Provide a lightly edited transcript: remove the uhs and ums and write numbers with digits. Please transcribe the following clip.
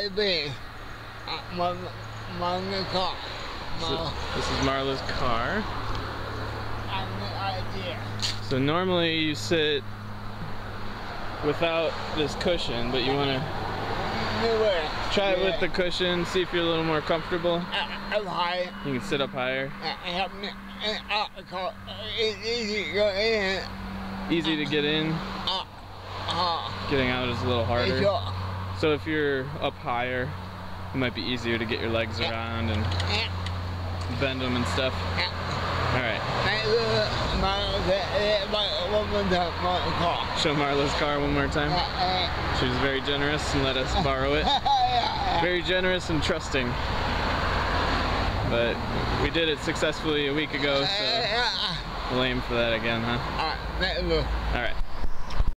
Canby. My car. So this is Marla's car. I have no idea. So normally you sit without this cushion, but you want to try it with the cushion, see if you're a little more comfortable. I'm high. You can sit up higher. It's easy to go in. Easy to get in. Getting out is a little harder. So if you're up higher, it might be easier to get your legs around and bend them and stuff. Alright. Show Marla's car one more time. She was very generous and let us borrow it. Very generous and trusting. But we did it successfully a week ago, so we'll aim for that again, huh? Alright. Alright.